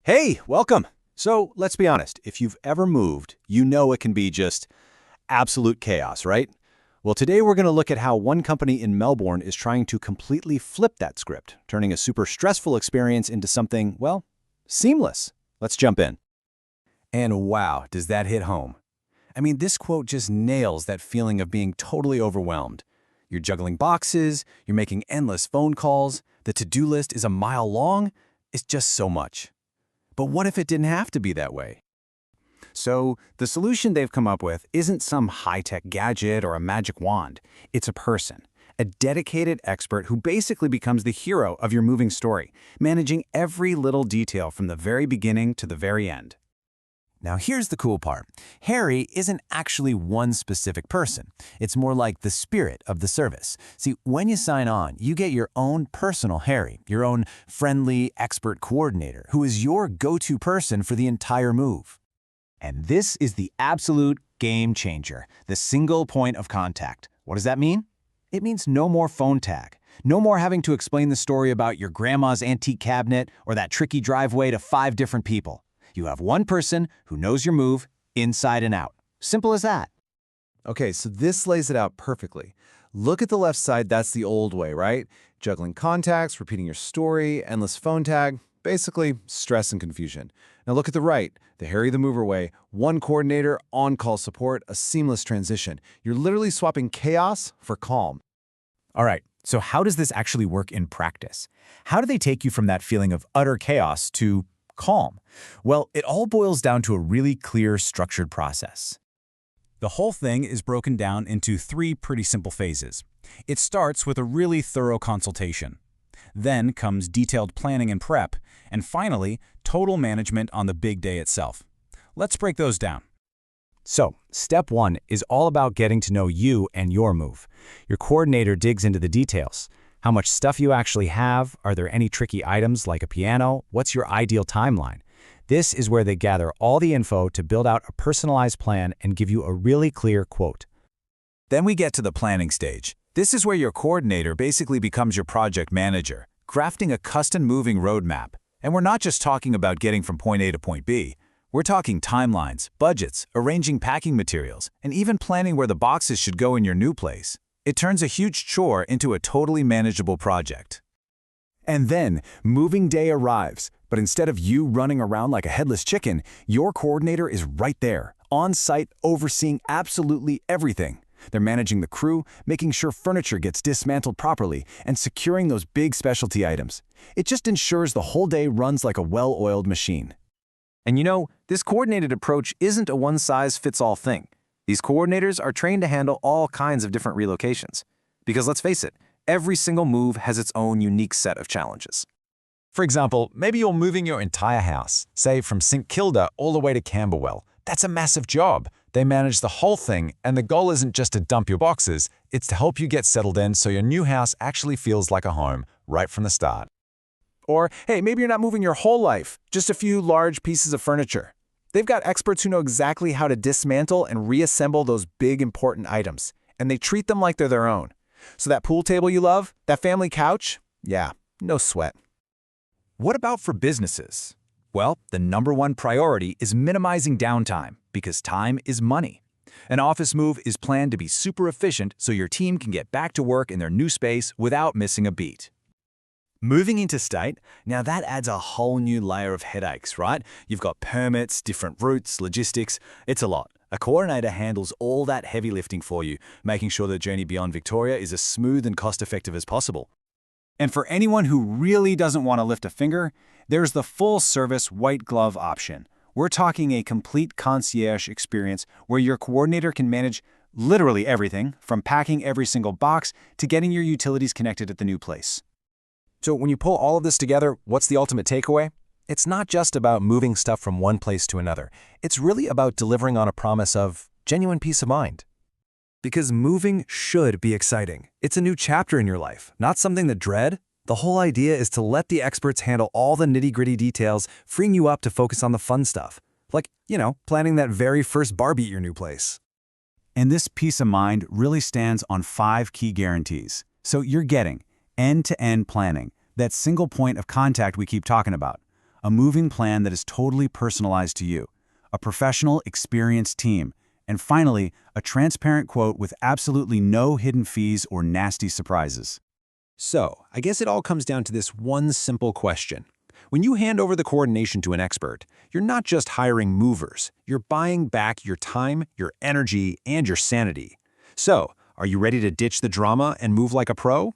Hey, welcome. So let's be honest, if you've ever moved, you know it can be just absolute chaos, right? Well, today we're going to look at how one company in Melbourne is trying to completely flip that script, turning a super stressful experience into something, well, seamless. Let's jump in. And wow, does that hit home? I mean, this quote just nails that feeling of being totally overwhelmed. You're juggling boxes, you're making endless phone calls, the to-do list is a mile long. It's just so much. But what if it didn't have to be that way? So, the solution they've come up with isn't some high-tech gadget or a magic wand. It's a person, a dedicated expert who basically becomes the hero of your moving story, managing every little detail from the very beginning to the very end. Now here's the cool part. Harry isn't actually one specific person. It's more like the spirit of the service. See, when you sign on, you get your own personal Harry, your own friendly expert coordinator, who is your go-to person for the entire move. And this is the absolute game changer, the single point of contact. What does that mean? It means no more phone tag. No more having to explain the story about your grandma's antique cabinet or that tricky driveway to 5 different people. You have one person who knows your move inside and out. Simple as that. Okay, so this lays it out perfectly. Look at the left side, that's the old way, right? Juggling contacts, repeating your story, endless phone tag, basically stress and confusion. Now look at the right, the Harry the Mover way, one coordinator, on-call support, a seamless transition. You're literally swapping chaos for calm. All right, so how does this actually work in practice? How do they take you from that feeling of utter chaos to calm? Well, it all boils down to a really clear, structured process. The whole thing is broken down into 3 pretty simple phases. It starts with a really thorough consultation. Then comes detailed planning and prep, and finally, total management on the big day itself. Let's break those down. So, step 1 is all about getting to know you and your move. Your coordinator digs into the details. How much stuff you actually have, are there any tricky items like a piano, what's your ideal timeline? This is where they gather all the info to build out a personalized plan and give you a really clear quote. Then we get to the planning stage. This is where your coordinator basically becomes your project manager, crafting a custom moving roadmap. And we're not just talking about getting from point A to point B. We're talking timelines, budgets, arranging packing materials, and even planning where the boxes should go in your new place. It turns a huge chore into a totally manageable project. And then, moving day arrives, but instead of you running around like a headless chicken, your coordinator is right there, on site, overseeing absolutely everything. They're managing the crew, making sure furniture gets dismantled properly, and securing those big specialty items. It just ensures the whole day runs like a well-oiled machine. And you know, this coordinated approach isn't a one-size-fits-all thing. These coordinators are trained to handle all kinds of different relocations. Because let's face it, every single move has its own unique set of challenges. For example, maybe you're moving your entire house, say from St Kilda all the way to Camberwell. That's a massive job. They manage the whole thing, and the goal isn't just to dump your boxes, it's to help you get settled in so your new house actually feels like a home right from the start. Or, hey, maybe you're not moving your whole life, just a few large pieces of furniture. They've got experts who know exactly how to dismantle and reassemble those big, important items, and they treat them like they're their own. So that pool table you love, that family couch, yeah, no sweat. What about for businesses? Well, the #1 priority is minimizing downtime, because time is money. An office move is planned to be super efficient so your team can get back to work in their new space without missing a beat. Moving interstate, now that adds a whole new layer of headaches, right? You've got permits, different routes, logistics. It's a lot. A coordinator handles all that heavy lifting for you, making sure the journey beyond Victoria is as smooth and cost-effective as possible. And for anyone who really doesn't want to lift a finger, there's the full-service white glove option. We're talking a complete concierge experience where your coordinator can manage literally everything, from packing every single box to getting your utilities connected at the new place. So when you pull all of this together, what's the ultimate takeaway? It's not just about moving stuff from one place to another. It's really about delivering on a promise of genuine peace of mind. Because moving should be exciting. It's a new chapter in your life, not something to dread. The whole idea is to let the experts handle all the nitty-gritty details, freeing you up to focus on the fun stuff. Like, planning that very first Barbie at your new place. And this peace of mind really stands on 5 key guarantees. So you're getting end-to-end planning, that single point of contact we keep talking about. a moving plan that is totally personalized to you, a professional, experienced team, and finally, a transparent quote with absolutely no hidden fees or nasty surprises. So, I guess it all comes down to this one simple question. When you hand over the coordination to an expert, you're not just hiring movers, you're buying back your time, your energy, and your sanity. So, are you ready to ditch the drama and move like a pro?